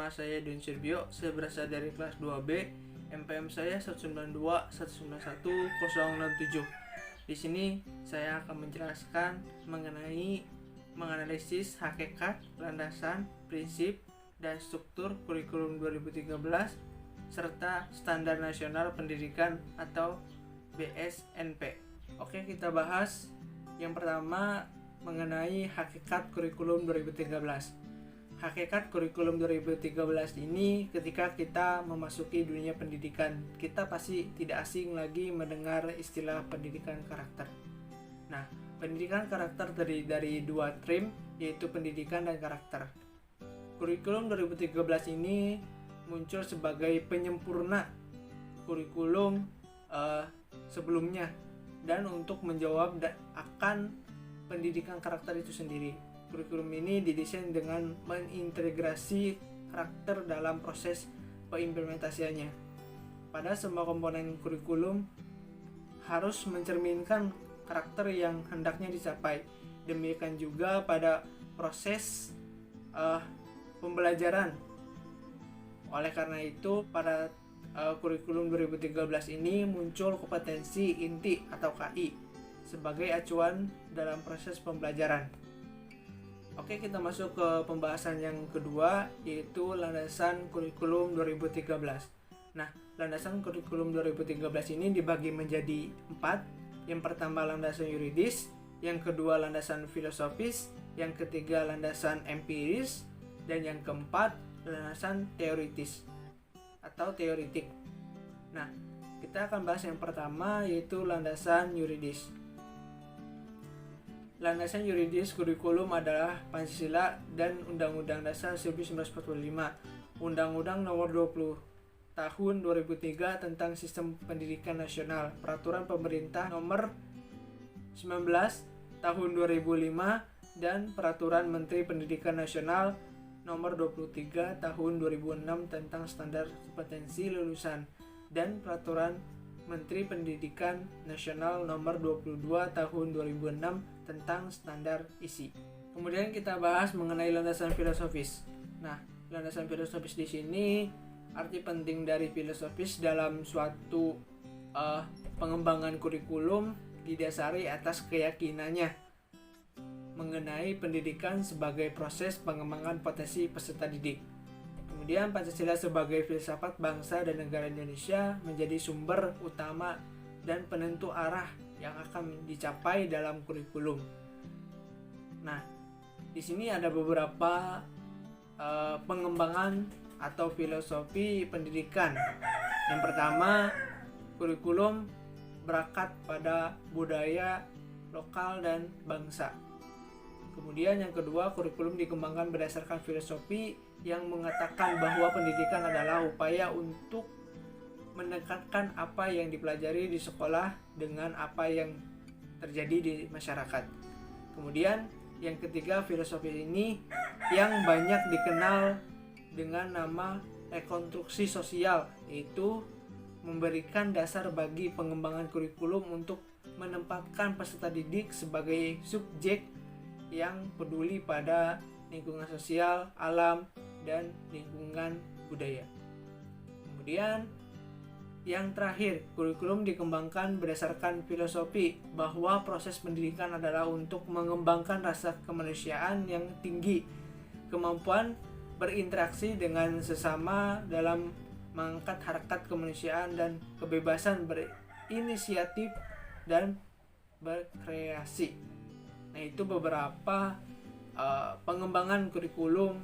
Nama saya Don Sirbio, saya berasal dari kelas 2B, MPM saya 192191067. Di sini saya akan menjelaskan mengenai menganalisis hakikat, landasan, prinsip, dan struktur kurikulum 2013 serta Standar Nasional Pendidikan atau BSNP. Oke, kita bahas yang pertama mengenai hakikat kurikulum 2013. Hakikat kurikulum 2013 ini ketika kita memasuki dunia pendidikan, kita pasti tidak asing lagi mendengar istilah pendidikan karakter. Nah, pendidikan karakter terdiri dari dua trim, yaitu pendidikan dan karakter. Kurikulum 2013 ini muncul sebagai penyempurna kurikulum sebelumnya dan untuk menjawab akan pendidikan karakter itu sendiri. Kurikulum ini didesain dengan mengintegrasi karakter dalam proses pengimplementasiannya. Pada semua komponen kurikulum harus mencerminkan karakter yang hendaknya dicapai. Demikian juga pada proses pembelajaran. Oleh karena itu, pada kurikulum 2013 ini muncul kompetensi inti atau KI sebagai acuan dalam proses pembelajaran. Oke, kita masuk ke pembahasan yang kedua, yaitu landasan kurikulum 2013. Nah, landasan kurikulum 2013 ini dibagi menjadi 4. Yang pertama landasan yuridis, yang kedua landasan filosofis, yang ketiga landasan empiris, dan yang keempat landasan teoritis atau teoritik. Nah, kita akan bahas yang pertama, yaitu landasan yuridis. Landasan yuridis kurikulum adalah Pancasila dan Undang-Undang Dasar 1945, Undang-Undang Nomor 20 Tahun 2003 tentang Sistem Pendidikan Nasional, Peraturan Pemerintah Nomor 19 Tahun 2005, dan Peraturan Menteri Pendidikan Nasional Nomor 23 Tahun 2006 tentang Standar Kompetensi Lulusan, dan Peraturan Menteri Pendidikan Nasional Nomor 22 Tahun 2006 tentang Standar Isi. Kemudian kita bahas mengenai landasan filosofis. Nah, landasan filosofis di sini arti penting dari filosofis dalam suatu pengembangan kurikulum didasari atas keyakinannya mengenai pendidikan sebagai proses pengembangan potensi peserta didik. Kemudian Pancasila sebagai filsafat bangsa dan negara Indonesia menjadi sumber utama dan penentu arah yang akan dicapai dalam kurikulum. Nah, di sini ada beberapa pengembangan atau filosofi pendidikan. Yang pertama, kurikulum berakat pada budaya lokal dan bangsa. Kemudian yang kedua, kurikulum dikembangkan berdasarkan filosofi yang mengatakan bahwa pendidikan adalah upaya untuk mendekatkan apa yang dipelajari di sekolah dengan apa yang terjadi di masyarakat. Kemudian yang ketiga, filosofi ini yang banyak dikenal dengan nama rekonstruksi sosial, yaitu memberikan dasar bagi pengembangan kurikulum untuk menempatkan peserta didik sebagai subjek yang peduli pada lingkungan sosial, alam, dan lingkungan budaya. Kemudian yang terakhir, kurikulum dikembangkan berdasarkan filosofi bahwa proses pendidikan adalah untuk mengembangkan rasa kemanusiaan yang tinggi, kemampuan berinteraksi dengan sesama dalam mengangkat harkat kemanusiaan dan kebebasan berinisiatif dan berkreasi. Nah, itu beberapa pengembangan kurikulum.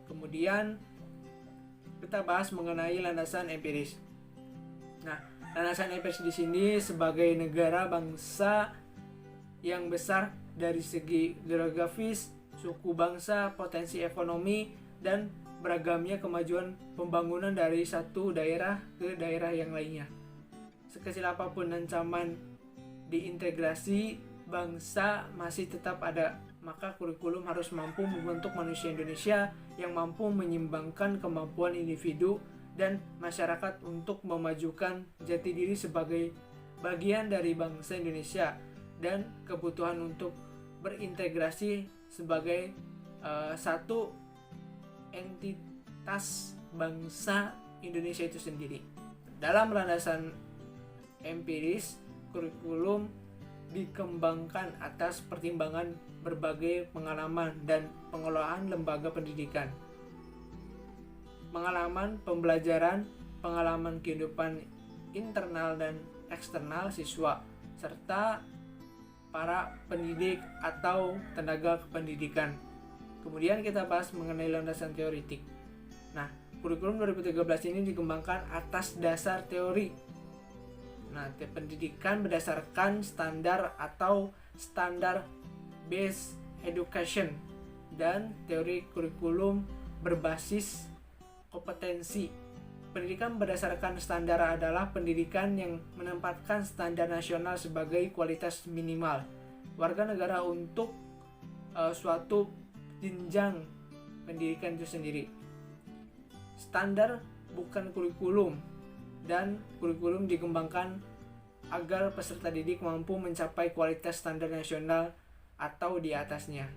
Kemudian kita bahas mengenai landasan empiris. Nah, landasan empiris di sini sebagai negara bangsa yang besar dari segi geografis, suku bangsa, potensi ekonomi, dan beragamnya kemajuan pembangunan dari satu daerah ke daerah yang lainnya. Sekecil apapun ancaman diintegrasi bangsa masih tetap ada, maka kurikulum harus mampu membentuk manusia Indonesia yang mampu menyeimbangkan kemampuan individu dan masyarakat untuk memajukan jati diri sebagai bagian dari bangsa Indonesia dan kebutuhan untuk berintegrasi sebagai satu entitas bangsa Indonesia itu sendiri. Dalam landasan empiris, kurikulum dikembangkan atas pertimbangan berbagai pengalaman dan pengelolaan lembaga pendidikan. Pengalaman pembelajaran, pengalaman kehidupan internal dan eksternal siswa, serta para pendidik atau tenaga kependidikan. Kemudian kita bahas mengenai landasan teoritik. Nah, kurikulum 2013 ini dikembangkan atas dasar teori. Nah, pendidikan berdasarkan standar atau standar based education dan teori kurikulum berbasis kompetensi. Pendidikan berdasarkan standar adalah pendidikan yang menempatkan standar nasional sebagai kualitas minimal warga negara untuk suatu jenjang pendidikan itu sendiri. Standar bukan kurikulum, dan kurikulum dikembangkan agar peserta didik mampu mencapai kualitas standar nasional atau di atasnya.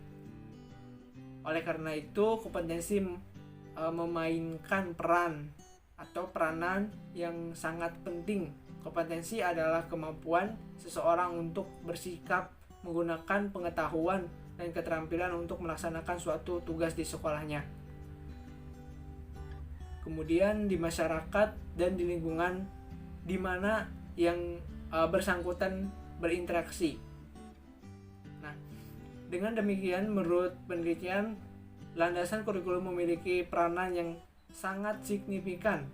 Oleh karena itu, kompetensi memainkan peran atau peranan yang sangat penting. Kompetensi adalah kemampuan seseorang untuk bersikap, menggunakan pengetahuan dan keterampilan untuk melaksanakan suatu tugas di sekolahnya. Kemudian di masyarakat dan di lingkungan di mana yang bersangkutan berinteraksi. Nah, dengan demikian menurut penelitian, landasan kurikulum memiliki peranan yang sangat signifikan,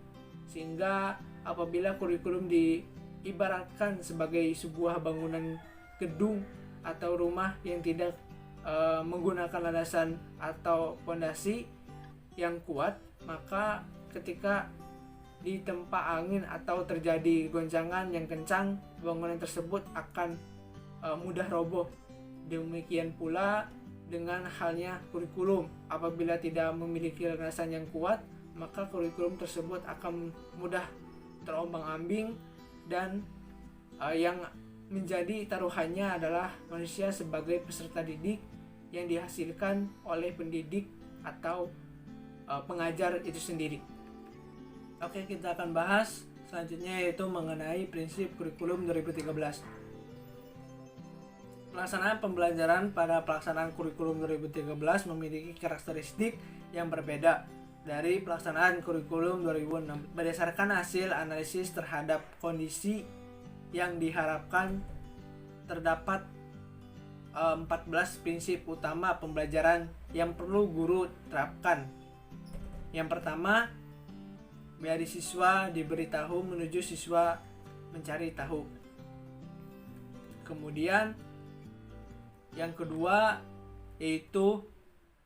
sehingga apabila kurikulum diibaratkan sebagai sebuah bangunan gedung atau rumah yang tidak menggunakan landasan atau fondasi yang kuat, maka ketika ditempa angin atau terjadi goncangan yang kencang, bangunan tersebut akan mudah roboh. Demikian pula dengan halnya kurikulum, apabila tidak memiliki landasan yang kuat, maka kurikulum tersebut akan mudah terombang-ambing, dan yang menjadi taruhannya adalah manusia sebagai peserta didik yang dihasilkan oleh pendidik atau pengajar itu sendiri. Oke, kita akan bahas selanjutnya, yaitu mengenai prinsip kurikulum 2013. Pelaksanaan pembelajaran pada pelaksanaan kurikulum 2013 memiliki karakteristik yang berbeda dari pelaksanaan kurikulum 2006 berdasarkan hasil analisis terhadap kondisi yang diharapkan. Terdapat 14 prinsip utama pembelajaran yang perlu guru terapkan. Yang pertama, dari siswa diberitahu menuju siswa mencari tahu. Kemudian yang kedua, yaitu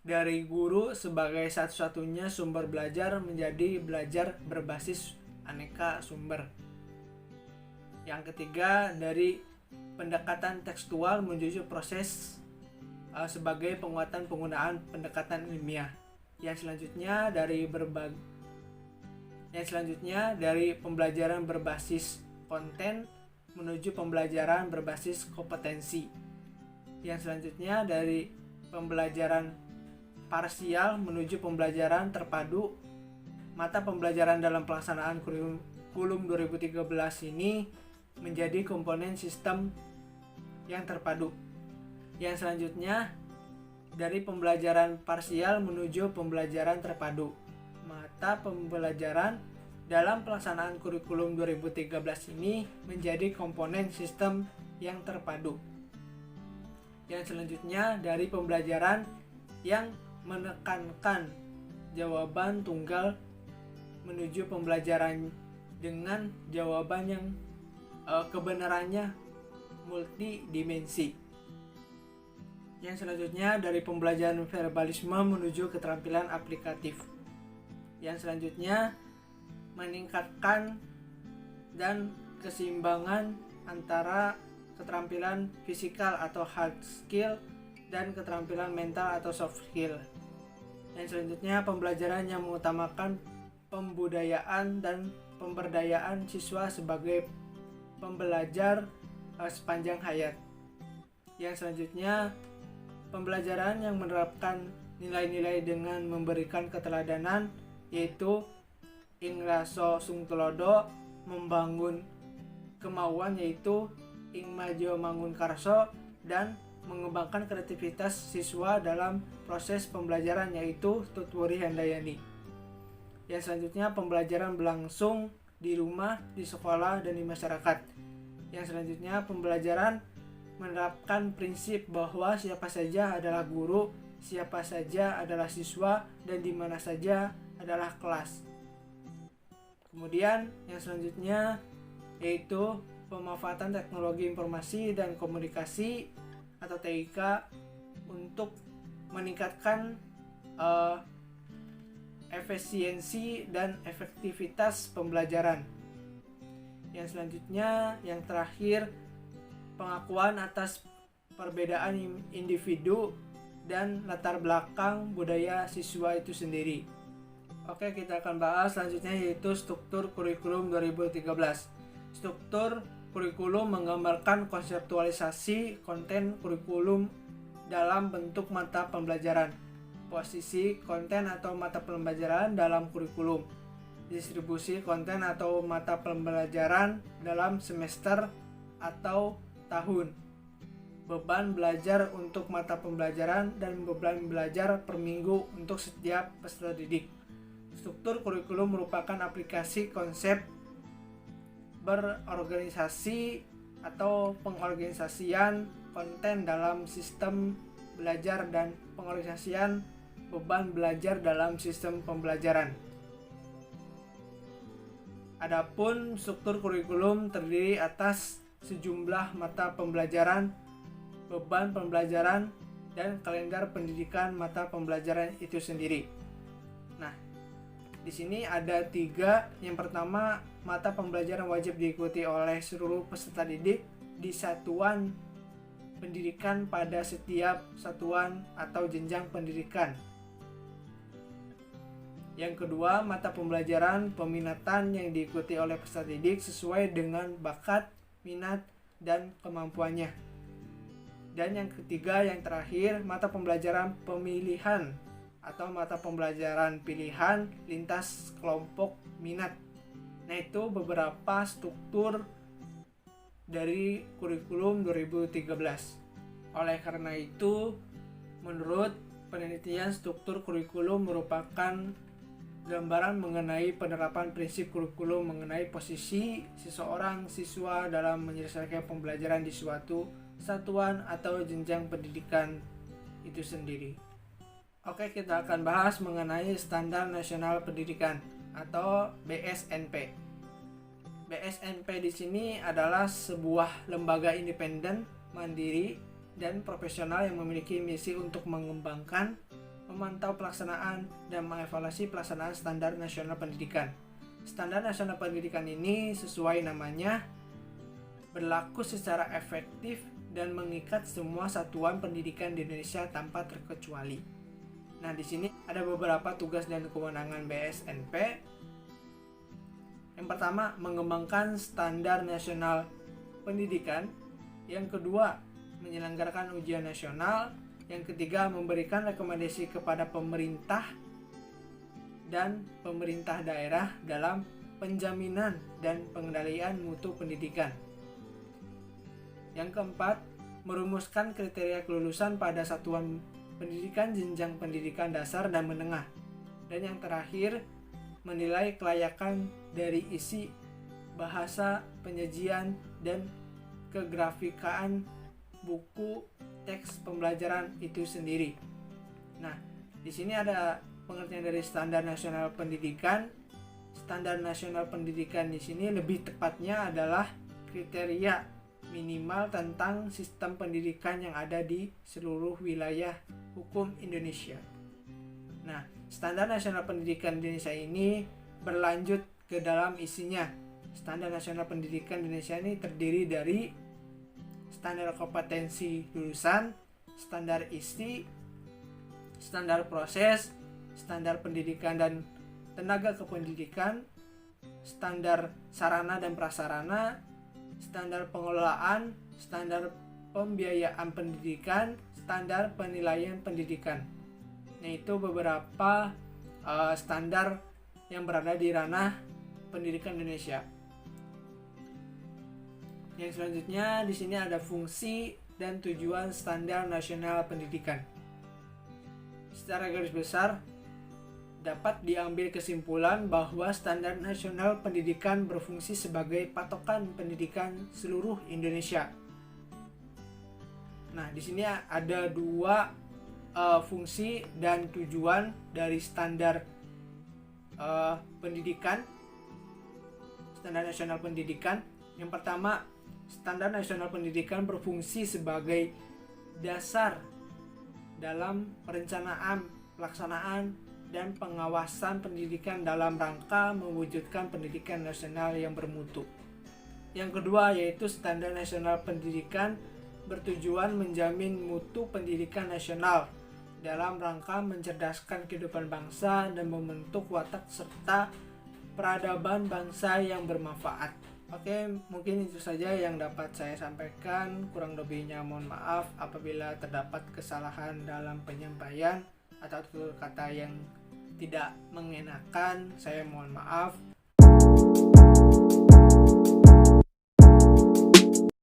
dari guru sebagai satu-satunya sumber belajar menjadi belajar berbasis aneka sumber. Yang ketiga, dari pendekatan tekstual menuju proses sebagai penguatan penggunaan pendekatan ilmiah. Yang selanjutnya dari pembelajaran berbasis konten menuju pembelajaran berbasis kompetensi. Yang selanjutnya dari pembelajaran parsial menuju pembelajaran terpadu. Mata pembelajaran dalam pelaksanaan kurikulum 2013 ini menjadi komponen sistem yang terpadu. Yang selanjutnya dari pembelajaran parsial menuju pembelajaran terpadu. Mata pembelajaran dalam pelaksanaan kurikulum 2013 ini menjadi komponen sistem yang terpadu. Yang selanjutnya dari pembelajaran yang menekankan jawaban tunggal menuju pembelajaran dengan jawaban yang kebenarannya multidimensi. Yang selanjutnya dari pembelajaran verbalisme menuju keterampilan aplikatif. Yang selanjutnya meningkatkan dan keseimbangan antara keterampilan fisikal atau hard skill dan keterampilan mental atau soft skill. Yang selanjutnya pembelajaran yang mengutamakan pembudayaan dan pemberdayaan siswa sebagai pembelajar sepanjang hayat. Yang selanjutnya pembelajaran yang menerapkan nilai-nilai dengan memberikan keteladanan, yaitu ing raso sung tulodo, membangun kemauan yaitu ing majo mangun karso, dan mengembangkan kreativitas siswa dalam proses pembelajaran yaitu tutwuri handayani. Yang selanjutnya pembelajaran berlangsung di rumah, di sekolah, dan di masyarakat. Yang selanjutnya pembelajaran menerapkan prinsip bahwa siapa saja adalah guru, siapa saja adalah siswa, dan di mana saja adalah kelas. Kemudian yang selanjutnya yaitu pemanfaatan teknologi informasi dan komunikasi atau TIK untuk meningkatkan efisiensi dan efektivitas pembelajaran. Yang selanjutnya, yang terakhir, pengakuan atas perbedaan individu dan latar belakang budaya siswa itu sendiri. Oke, kita akan bahas selanjutnya yaitu struktur kurikulum 2013. Struktur kurikulum menggambarkan konseptualisasi konten kurikulum dalam bentuk mata pembelajaran, posisi konten atau mata pembelajaran dalam kurikulum, distribusi konten atau mata pembelajaran dalam semester atau tahun, beban belajar untuk mata pembelajaran, dan beban belajar per minggu untuk setiap peserta didik. Struktur kurikulum merupakan aplikasi konsep berorganisasi atau pengorganisasian konten dalam sistem belajar dan pengorganisasian beban belajar dalam sistem pembelajaran. Adapun struktur kurikulum terdiri atas sejumlah mata pembelajaran, beban pembelajaran, dan kalender pendidikan mata pembelajaran itu sendiri. Nah, di sini ada 3. Yang pertama, mata pembelajaran wajib diikuti oleh seluruh peserta didik di satuan pendidikan pada setiap satuan atau jenjang pendidikan. Yang kedua, mata pembelajaran peminatan yang diikuti oleh peserta didik sesuai dengan bakat, minat, dan kemampuannya. Dan yang ketiga, yang terakhir, mata pembelajaran pemilihan atau mata pembelajaran pilihan lintas kelompok minat. Nah, itu beberapa struktur dari kurikulum 2013. Oleh karena itu, menurut penelitian, struktur kurikulum merupakan gambaran mengenai penerapan prinsip kurikulum mengenai posisi seseorang siswa dalam menyelesaikan pembelajaran di suatu satuan atau jenjang pendidikan itu sendiri. Oke, kita akan bahas mengenai Standar Nasional Pendidikan atau BSNP. BSNP di sini adalah sebuah lembaga independen, mandiri, dan profesional yang memiliki misi untuk mengembangkan, memantau pelaksanaan, dan mengevaluasi pelaksanaan Standar Nasional Pendidikan. Standar Nasional Pendidikan ini sesuai namanya berlaku secara efektif dan mengikat semua satuan pendidikan di Indonesia tanpa terkecuali. Nah, di sini ada beberapa tugas dan kewenangan BSNP. Yang pertama, mengembangkan Standar Nasional Pendidikan. Yang kedua, menyelenggarakan ujian nasional. Yang ketiga, memberikan rekomendasi kepada pemerintah dan pemerintah daerah dalam penjaminan dan pengendalian mutu pendidikan. Yang keempat, merumuskan kriteria kelulusan pada satuan pendidikan jenjang pendidikan dasar dan menengah. Dan yang terakhir, menilai kelayakan dari isi, bahasa, penyajian, dan kegrafikaan buku teks pembelajaran itu sendiri. Nah, di sini ada pengertian dari Standar Nasional Pendidikan. Standar Nasional Pendidikan di sini lebih tepatnya adalah kriteria minimal tentang sistem pendidikan yang ada di seluruh wilayah hukum Indonesia. Nah, Standar Nasional Pendidikan Indonesia ini berlanjut ke dalam isinya. Standar Nasional Pendidikan Indonesia ini terdiri dari standar kompetensi lulusan, standar isi, standar proses, standar pendidikan dan tenaga kependidikan, standar sarana dan prasarana, standar pengelolaan, standar pembiayaan pendidikan, standar penilaian pendidikan. yaitu beberapa standar yang berada di ranah pendidikan Indonesia. Yang selanjutnya di sini ada fungsi dan tujuan standar nasional pendidikan. Secara garis besar dapat diambil kesimpulan bahwa standar nasional pendidikan berfungsi sebagai patokan pendidikan seluruh Indonesia. Nah, di sini ada dua fungsi dan tujuan dari standar pendidikan, standar nasional pendidikan. Yang pertama, standar nasional pendidikan berfungsi sebagai dasar dalam perencanaan, pelaksanaan, dan pengawasan pendidikan dalam rangka mewujudkan pendidikan nasional yang bermutu. Yang kedua yaitu standar nasional pendidikan bertujuan menjamin mutu pendidikan nasional dalam rangka mencerdaskan kehidupan bangsa dan membentuk watak serta peradaban bangsa yang bermanfaat. Oke, mungkin itu saja yang dapat saya sampaikan. Kurang lebihnya mohon maaf apabila terdapat kesalahan dalam penyampaian atau tutur kata yang tidak mengenakan. Saya mohon maaf.